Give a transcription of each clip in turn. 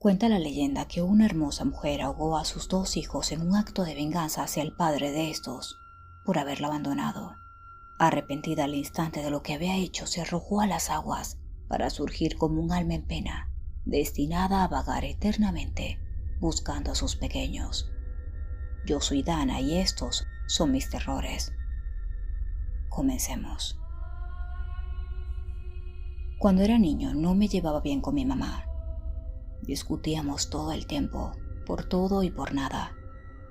Cuenta la leyenda que una hermosa mujer ahogó a sus 2 hijos en un acto de venganza hacia el padre de estos por haberla abandonado. Arrepentida al instante de lo que había hecho, se arrojó a las aguas para surgir como un alma en pena, destinada a vagar eternamente buscando a sus pequeños. Yo soy Dana y estos son mis terrores. Comencemos. Cuando era niño no me llevaba bien con mi mamá. Discutíamos todo el tiempo, por todo y por nada,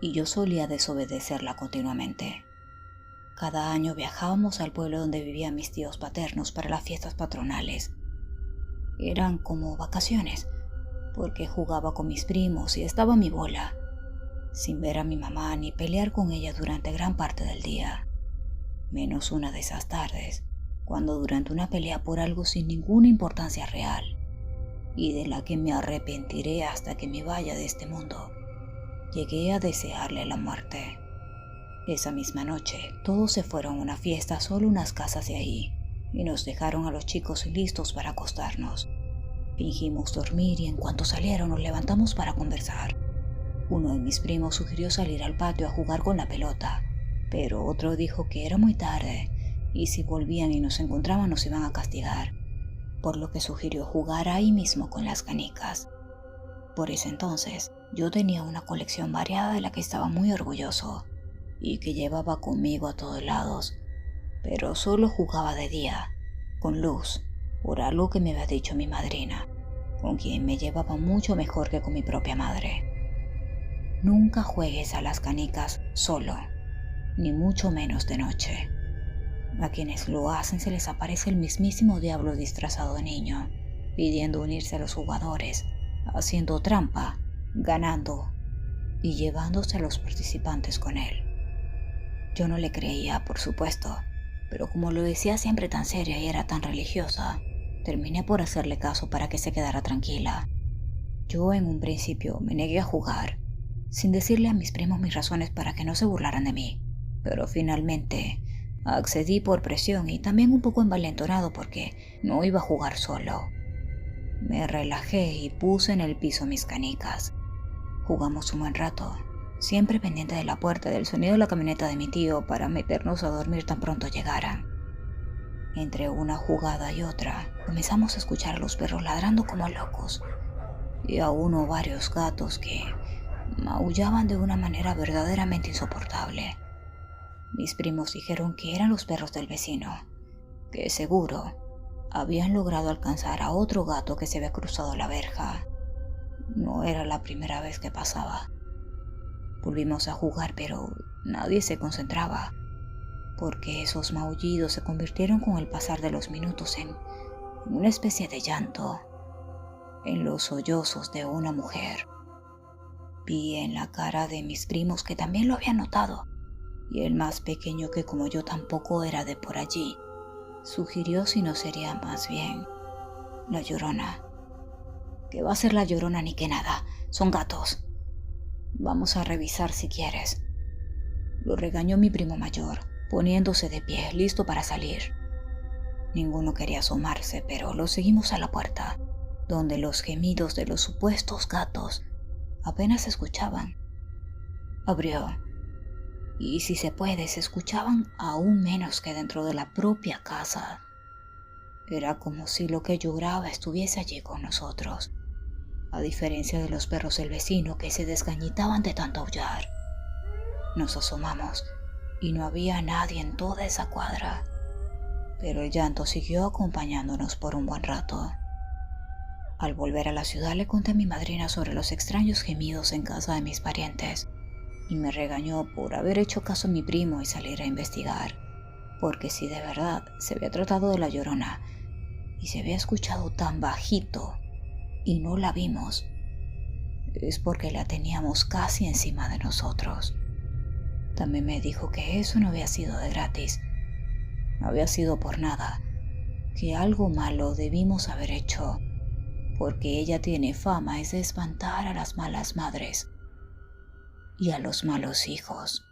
y yo solía desobedecerla continuamente. Cada año viajábamos al pueblo donde vivían mis tíos paternos para las fiestas patronales. Eran como vacaciones, porque jugaba con mis primos y estaba a mi bola, sin ver a mi mamá ni pelear con ella durante gran parte del día, menos una de esas tardes, cuando durante una pelea por algo sin ninguna importancia real, y de la que me arrepentiré hasta que me vaya de este mundo, llegué a desearle la muerte. Esa misma noche, todos se fueron a una fiesta solo unas casas de ahí, y nos dejaron a los chicos listos para acostarnos. Fingimos dormir y en cuanto salieron nos levantamos para conversar. Uno de mis primos sugirió salir al patio a jugar con la pelota, pero otro dijo que era muy tarde, y si volvían y nos encontraban nos iban a castigar, por lo que sugirió jugar ahí mismo con las canicas. Por ese entonces, yo tenía una colección variada de la que estaba muy orgulloso y que llevaba conmigo a todos lados, pero solo jugaba de día, con luz, por algo que me había dicho mi madrina, con quien me llevaba mucho mejor que con mi propia madre. Nunca juegues a las canicas solo, ni mucho menos de noche. A quienes lo hacen se les aparece el mismísimo diablo disfrazado de niño, pidiendo unirse a los jugadores, haciendo trampa, ganando y llevándose a los participantes con él. Yo no le creía, por supuesto, pero como lo decía siempre tan seria y era tan religiosa, terminé por hacerle caso para que se quedara tranquila. Yo en un principio me negué a jugar, sin decirle a mis primos mis razones para que no se burlaran de mí, pero finalmente accedí por presión y también un poco envalentonado porque no iba a jugar solo. Me relajé y puse en el piso mis canicas. Jugamos un buen rato, siempre pendiente de la puerta y del sonido de la camioneta de mi tío para meternos a dormir tan pronto llegaran. Entre una jugada y otra, comenzamos a escuchar a los perros ladrando como locos y a uno o varios gatos que maullaban de una manera verdaderamente insoportable. Mis primos dijeron que eran los perros del vecino, que seguro habían logrado alcanzar a otro gato que se había cruzado la verja. No era la primera vez que pasaba. Volvimos a jugar, pero nadie se concentraba, porque esos maullidos se convirtieron con el pasar de los minutos en una especie de llanto, en los sollozos de una mujer. Vi en la cara de mis primos que también lo habían notado, y el más pequeño, que como yo tampoco era de por allí, sugirió si no sería más bien la Llorona. ¿Qué va a ser la Llorona ni que nada? Son gatos. Vamos a revisar si quieres. Lo regañó mi primo mayor, poniéndose de pie, listo para salir. Ninguno quería asomarse, pero lo seguimos a la puerta, donde los gemidos de los supuestos gatos apenas se escuchaban. Abrió, y si se puede, se escuchaban aún menos que dentro de la propia casa. Era como si lo que lloraba estuviese allí con nosotros, a diferencia de los perros del vecino que se desgañitaban de tanto aullar. Nos asomamos y no había nadie en toda esa cuadra, pero el llanto siguió acompañándonos por un buen rato. Al volver a la ciudad le conté a mi madrina sobre los extraños gemidos en casa de mis parientes y me regañó por haber hecho caso a mi primo y salir a investigar, porque si de verdad se había tratado de la Llorona y se había escuchado tan bajito y no la vimos, es porque la teníamos casi encima de nosotros. También me dijo que eso no había sido de gratis, no había sido por nada, que algo malo debimos haber hecho, porque ella tiene fama es de espantar a las malas madres y a los malos hijos.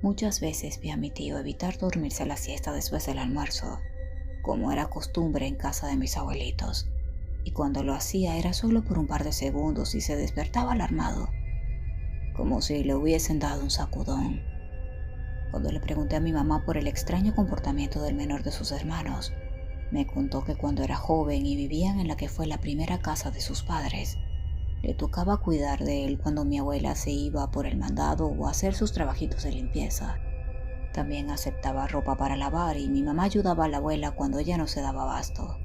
Muchas veces vi a mi tío evitar dormirse a la siesta después del almuerzo, como era costumbre en casa de mis abuelitos, y cuando lo hacía era solo por un par de segundos y se despertaba alarmado, como si le hubiesen dado un sacudón. Cuando le pregunté a mi mamá por el extraño comportamiento del menor de sus hermanos, me contó que cuando era joven y vivían en la que fue la primera casa de sus padres, le tocaba cuidar de él cuando mi abuela se iba por el mandado o a hacer sus trabajitos de limpieza. También aceptaba ropa para lavar y mi mamá ayudaba a la abuela cuando ella no se daba abasto.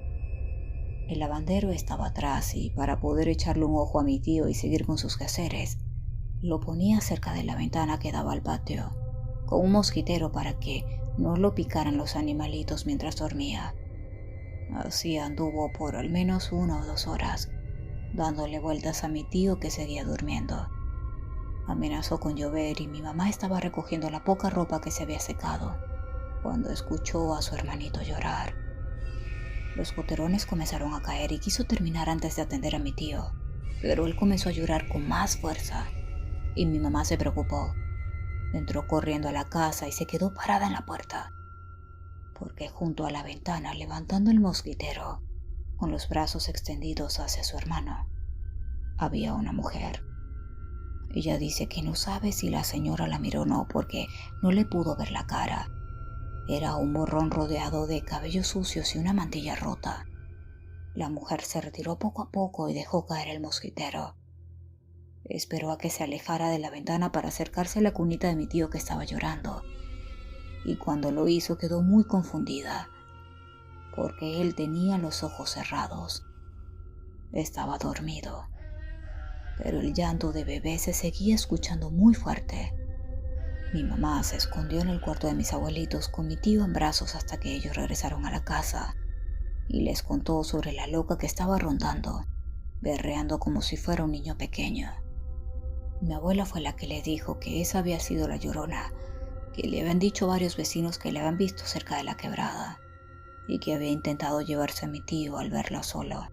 El lavandero estaba atrás y para poder echarle un ojo a mi tío y seguir con sus quehaceres, lo ponía cerca de la ventana que daba al patio, con un mosquitero para que no lo picaran los animalitos mientras dormía. Así anduvo por al menos 1 o 2 horas, dándole vueltas a mi tío que seguía durmiendo. Amenazó con llover y mi mamá estaba recogiendo la poca ropa que se había secado, cuando escuchó a su hermanito llorar. Los goterones comenzaron a caer y quiso terminar antes de atender a mi tío, pero él comenzó a llorar con más fuerza y mi mamá se preocupó. Entró corriendo a la casa y se quedó parada en la puerta, porque junto a la ventana, levantando el mosquitero, con los brazos extendidos hacia su hermano, había una mujer. Ella dice que no sabe si la señora la miró o no porque no le pudo ver la cara. Era un morrón rodeado de cabellos sucios y una mantilla rota. La mujer se retiró poco a poco y dejó caer el mosquitero. Esperó a que se alejara de la ventana para acercarse a la cunita de mi tío que estaba llorando. Y cuando lo hizo quedó muy confundida, porque él tenía los ojos cerrados. Estaba dormido, pero el llanto de bebé se seguía escuchando muy fuerte. Mi mamá se escondió en el cuarto de mis abuelitos con mi tío en brazos hasta que ellos regresaron a la casa y les contó sobre la loca que estaba rondando, berreando como si fuera un niño pequeño. Mi abuela fue la que le dijo que esa había sido la Llorona, que le habían dicho varios vecinos que le habían visto cerca de la quebrada y que había intentado llevarse a mi tío al verla solo.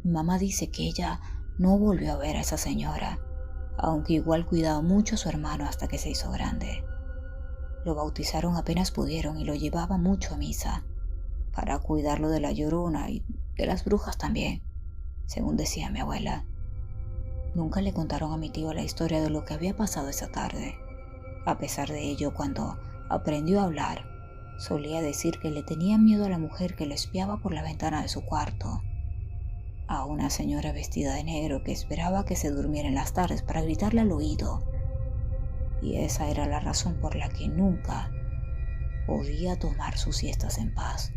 Mi mamá dice que ella no volvió a ver a esa señora, aunque igual cuidaba mucho a su hermano hasta que se hizo grande. Lo bautizaron apenas pudieron y lo llevaba mucho a misa, para cuidarlo de la Llorona y de las brujas también, según decía mi abuela. Nunca le contaron a mi tío la historia de lo que había pasado esa tarde. A pesar de ello, cuando aprendió a hablar, solía decir que le tenía miedo a la mujer que lo espiaba por la ventana de su cuarto, a una señora vestida de negro que esperaba que se durmiera en las tardes para gritarle al oído, y esa era la razón por la que nunca podía tomar sus siestas en paz.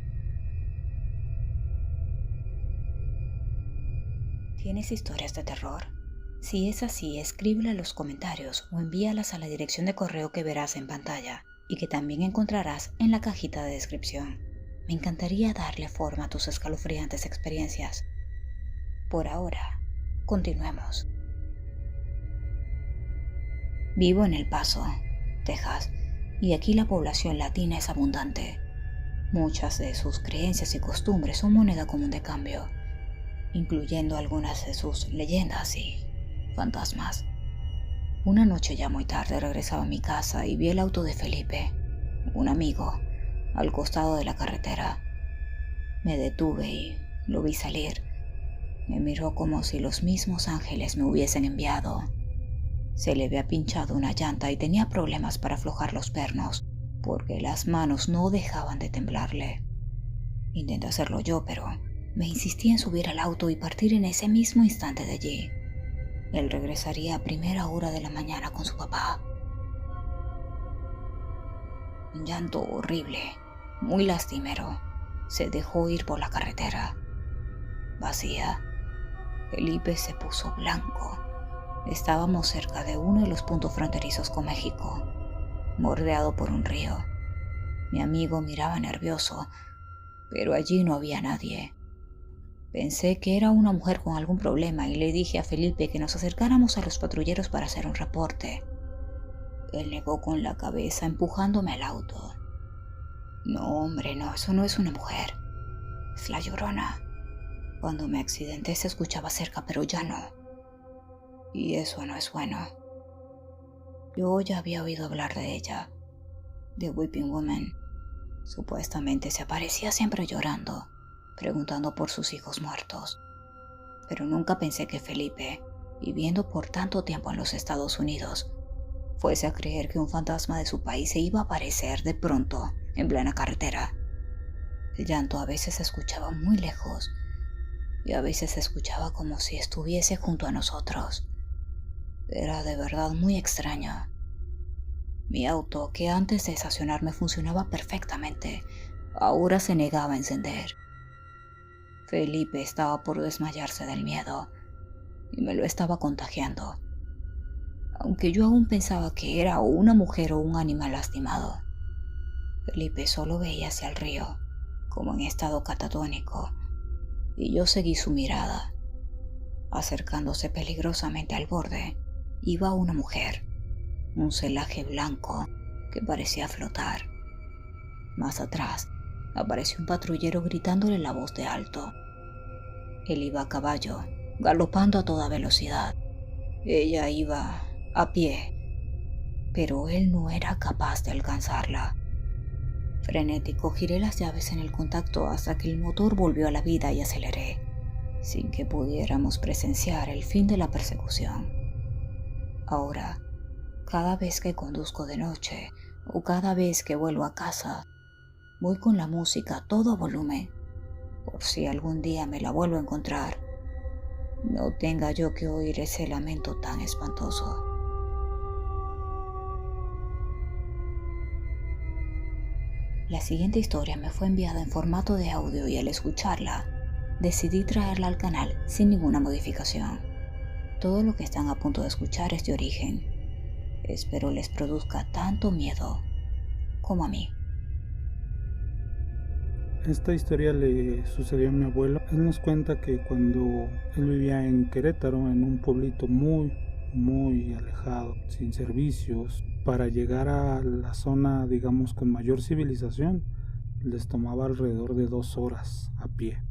¿Tienes historias de terror? Si es así, escríbela en los comentarios o envíalas a la dirección de correo que verás en pantalla y que también encontrarás en la cajita de descripción. Me encantaría darle forma a tus escalofriantes experiencias. Por ahora, continuemos. Vivo en El Paso, Texas, y aquí la población latina es abundante. Muchas de sus creencias y costumbres son moneda común de cambio, incluyendo algunas de sus leyendas y fantasmas. Una noche ya muy tarde regresaba a mi casa y vi el auto de Felipe, un amigo, al costado de la carretera. Me detuve y lo vi salir. Me miró como si los mismos ángeles me hubiesen enviado. Se le había pinchado una llanta y tenía problemas para aflojar los pernos, porque las manos no dejaban de temblarle. Intenté hacerlo yo, pero me insistí en subir al auto y partir en ese mismo instante de allí. Él regresaría a primera hora de la mañana con su papá. Un llanto horrible, muy lastimero, se dejó ir por la carretera. Vacía. Felipe se puso blanco. Estábamos cerca de uno de los puntos fronterizos con México, bordeado por un río. Mi amigo miraba nervioso, pero allí no había nadie. Pensé que era una mujer con algún problema y le dije a Felipe que nos acercáramos a los patrulleros para hacer un reporte. Él negó con la cabeza, empujándome al auto. No, hombre, no, eso no es una mujer. Es la Llorona. Cuando me accidenté se escuchaba cerca, pero ya no. Y eso no es bueno. Yo ya había oído hablar de ella, de Weeping Woman. Supuestamente se aparecía siempre llorando, preguntando por sus hijos muertos. Pero nunca pensé que Felipe, viviendo por tanto tiempo en los Estados Unidos, fuese a creer que un fantasma de su país se iba a aparecer de pronto en plena carretera. El llanto a veces se escuchaba muy lejos y a veces se escuchaba como si estuviese junto a nosotros. Era de verdad muy extraño. Mi auto, que antes de estacionarme funcionaba perfectamente, ahora se negaba a encender. Felipe estaba por desmayarse del miedo y me lo estaba contagiando, aunque yo aún pensaba que era o una mujer o un animal lastimado. Felipe solo veía hacia el río, como en estado catatónico, y yo seguí su mirada. Acercándose peligrosamente al borde, iba una mujer, un celaje blanco que parecía flotar. Más atrás, apareció un patrullero gritándole la voz de alto. Él iba a caballo, galopando a toda velocidad. Ella iba a pie, pero él no era capaz de alcanzarla. Frenético, giré las llaves en el contacto hasta que el motor volvió a la vida y aceleré, sin que pudiéramos presenciar el fin de la persecución. Ahora, cada vez que conduzco de noche o cada vez que vuelvo a casa, voy con la música a todo volumen, por si algún día me la vuelvo a encontrar, no tenga yo que oír ese lamento tan espantoso. La siguiente historia me fue enviada en formato de audio y al escucharla, decidí traerla al canal sin ninguna modificación. Todo lo que están a punto de escuchar es de origen. Espero les produzca tanto miedo como a mí. Esta historia le sucedió a mi abuelo. Él nos cuenta que cuando él vivía en Querétaro, en un pueblito muy alejado, sin servicios, para llegar a la zona, digamos, con mayor civilización, les tomaba alrededor de 2 horas a pie.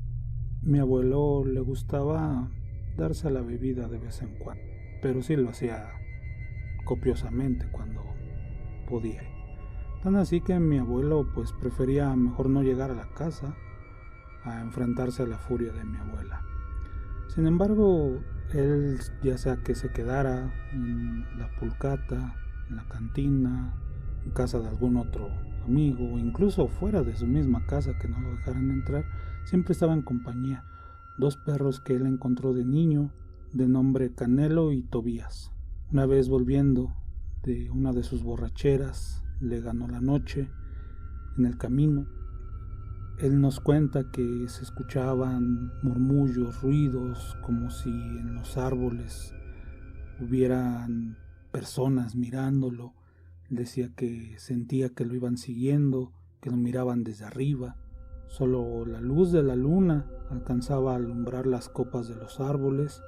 Mi abuelo le gustaba darse a la bebida de vez en cuando, pero sí lo hacía copiosamente cuando podía. Tan así que mi abuelo pues prefería mejor no llegar a la casa a enfrentarse a la furia de mi abuela. Sin embargo, él, ya sea que se quedara en la pulcata, en la cantina, en casa de algún otro amigo, o incluso fuera de su misma casa que no lo dejaran entrar, siempre estaba en compañía. 2 perros que él encontró de niño, de nombre Canelo y Tobías. Una vez volviendo de una de sus borracheras, le ganó la noche en el camino. Él nos cuenta que se escuchaban murmullos, ruidos, como si en los árboles hubieran personas mirándolo. Decía que sentía que lo iban siguiendo, que lo miraban desde arriba. Solo la luz de la luna alcanzaba a alumbrar las copas de los árboles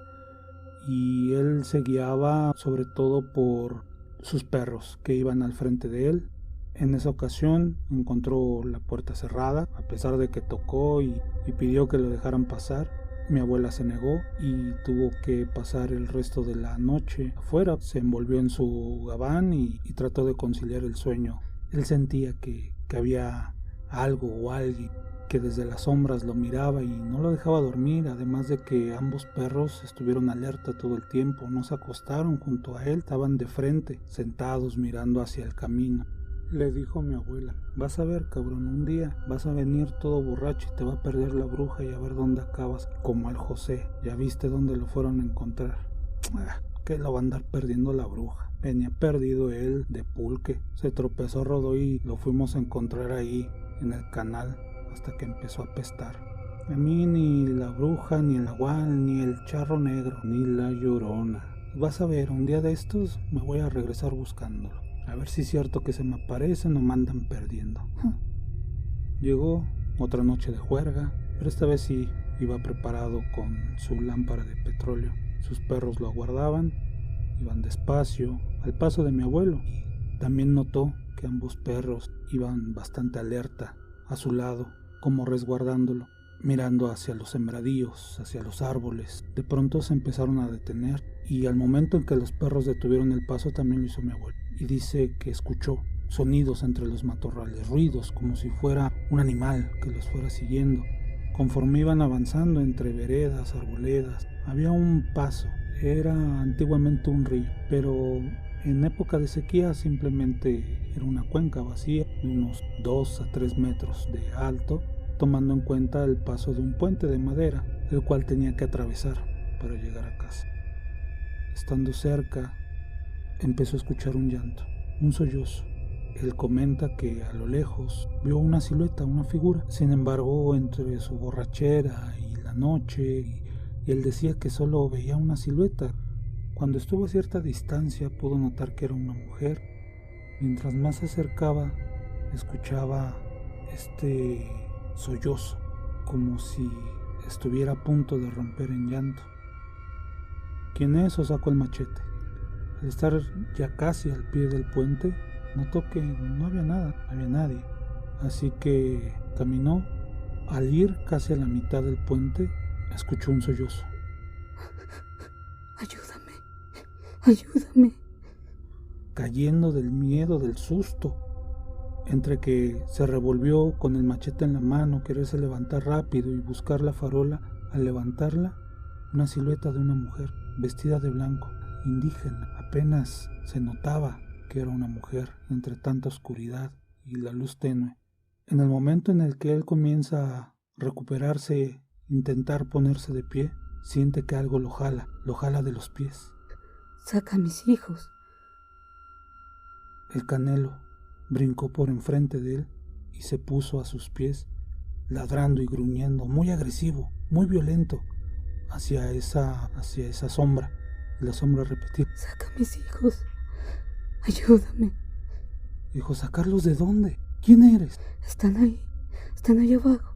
y él se guiaba sobre todo por sus perros que iban al frente de él. En esa ocasión encontró la puerta cerrada, a pesar de que tocó y pidió que lo dejaran pasar. Mi abuela se negó y tuvo que pasar el resto de la noche afuera. Se envolvió en su gabán y trató de conciliar el sueño. Él sentía que había algo o alguien que desde las sombras lo miraba y no lo dejaba dormir, además de que ambos perros estuvieron alerta todo el tiempo, no se acostaron junto a él, estaban de frente, sentados mirando hacia el camino. Le dijo mi abuela: vas a ver, cabrón, un día vas a venir todo borracho y te va a perder la bruja y a ver dónde acabas, como al José, ya viste dónde lo fueron a encontrar. Que lo va a andar perdiendo la bruja. Venía perdido él de pulque, se tropezó, rodó y lo fuimos a encontrar ahí en el canal hasta que empezó a apestar. A mí ni la bruja, ni el agual, ni el charro negro, ni la llorona. Vas a ver, un día de estos me voy a regresar buscándolo, a ver si es cierto que se me aparecen o me andan perdiendo. Llegó otra noche de juerga, pero esta vez sí iba preparado con su lámpara de petróleo. Sus perros lo aguardaban, iban despacio, al paso de mi abuelo. También notó que ambos perros iban bastante alerta a su lado, como resguardándolo, mirando hacia los sembradíos, hacia los árboles. De pronto se empezaron a detener y al momento en que los perros detuvieron el paso también lo hizo mi abuelo. Y dice que escuchó sonidos entre los matorrales, ruidos como si fuera un animal que los fuera siguiendo, Conforme iban avanzando entre veredas, arboledas, había un paso. Era antiguamente un río, pero en época de sequía simplemente era una cuenca vacía de unos 2 a 3 metros de alto, tomando en cuenta el paso de un puente de madera, el cual tenía que atravesar para llegar a casa. Estando cerca, empezó a escuchar un llanto, un sollozo. Él comenta que a lo lejos vio una silueta, una figura. Sin embargo, entre su borrachera y la noche, y él decía que solo veía una silueta. Cuando estuvo a cierta distancia pudo notar que era una mujer. Mientras más se acercaba, escuchaba este sollozo, como si estuviera a punto de romper en llanto. ¿Quién es? O sacó el machete. Al estar ya casi al pie del puente, notó que no había nada, no había nadie. Así que caminó. Al ir casi a la mitad del puente, escuchó un sollozo. Ayúdame, ayúdame. Cayendo del miedo, del susto, entre que se revolvió con el machete en la mano, quererse levantar rápido y buscar la farola, al levantarla, una silueta de una mujer vestida de blanco, indígena. Apenas se notaba que era una mujer entre tanta oscuridad y la luz tenue. En el momento en el que él comienza a recuperarse, intentar ponerse de pie, siente que algo lo jala de los pies. Saca a mis hijos. El Canelo brincó por enfrente de él y se puso a sus pies, ladrando y gruñendo, muy agresivo, muy violento, hacia esa sombra. Y la sombra repetía: Saca a mis hijos. Ayúdame. Dijo: ¿sacarlos de dónde? ¿Quién eres? Están ahí abajo.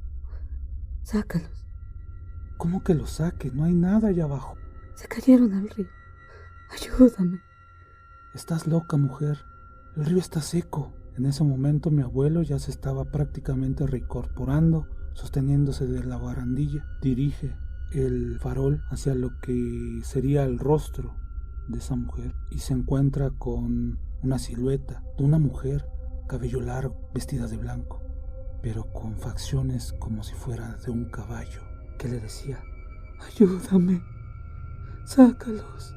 Sácalos. ¿Cómo que los saque? No hay nada allá abajo. Se cayeron al río. Ayúdame. Estás loca, mujer. El río está seco. En ese momento mi abuelo ya se estaba prácticamente reincorporando, sosteniéndose de la barandilla. Dirige el farol hacia lo que sería el rostro de esa mujer y se encuentra con una silueta de una mujer, cabello largo, vestida de blanco, pero con facciones como si fuera de un caballo, que le decía: ayúdame, sácalos.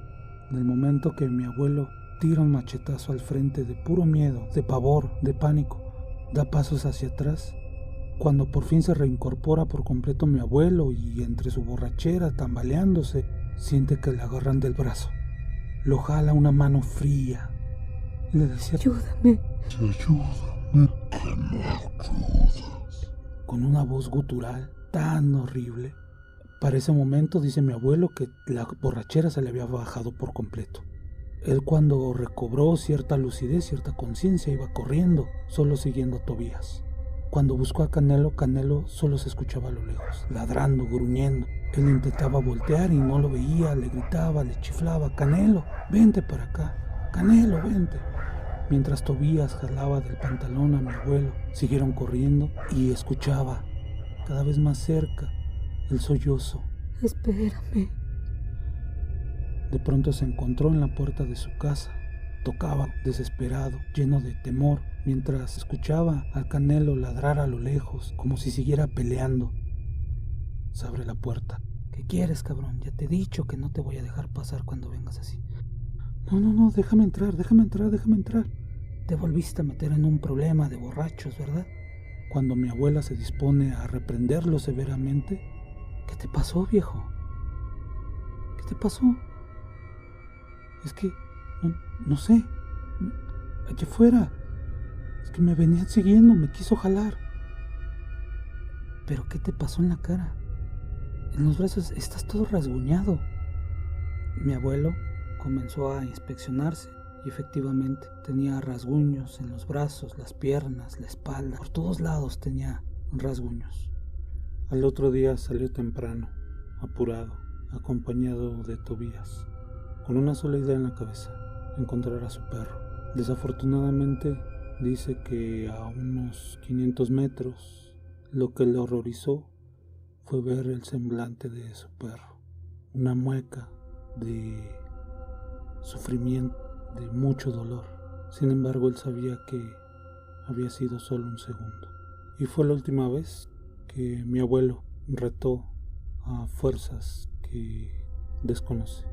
En el momento que mi abuelo tira un machetazo al frente de puro miedo, de pavor, de pánico, da pasos hacia atrás. Cuando por fin se reincorpora por completo mi abuelo y entre su borrachera, tambaleándose, siente que le agarran del brazo. Lo jala una mano fría y le decía: ayúdame. Ayúdame, que me ayudas. Con una voz gutural tan horrible. Para ese momento dice mi abuelo que la borrachera se le había bajado por completo. Él, cuando recobró cierta lucidez, cierta conciencia, iba corriendo, solo siguiendo a Tobías. Cuando buscó a Canelo, Canelo solo se escuchaba a lo lejos, ladrando, gruñendo. Él intentaba voltear y no lo veía, le gritaba, le chiflaba: Canelo, vente para acá, Canelo, vente. Mientras Tobías jalaba del pantalón a mi abuelo, siguieron corriendo y escuchaba cada vez más cerca el sollozo. Espérame. De pronto se encontró en la puerta de su casa. Tocaba desesperado, lleno de temor, mientras escuchaba al Canelo ladrar a lo lejos, como si siguiera peleando. Se abre la puerta. ¿Qué quieres, cabrón? Ya te he dicho que no te voy a dejar pasar cuando vengas así. No, déjame entrar. Te volviste a meter en un problema de borrachos, ¿verdad? Cuando mi abuela se dispone a reprenderlo severamente: ¿qué te pasó, viejo? ¿Qué te pasó? Es que, no sé, allá afuera, es que me venían siguiendo, me quiso jalar. ¿Pero qué te pasó en la cara? En los brazos estás todo rasguñado. Mi abuelo comenzó a inspeccionarse y efectivamente tenía rasguños en los brazos, las piernas, la espalda. Por todos lados tenía rasguños. Al otro día salió temprano, apurado, acompañado de Tobías, con una sola idea en la cabeza: encontrar a su perro. Desafortunadamente, dice que a unos 500 metros, lo que le horrorizó fue ver el semblante de su perro, una mueca de sufrimiento, de mucho dolor. Sin embargo, él sabía que había sido solo un segundo. Y fue la última vez que mi abuelo retó a fuerzas que desconoce.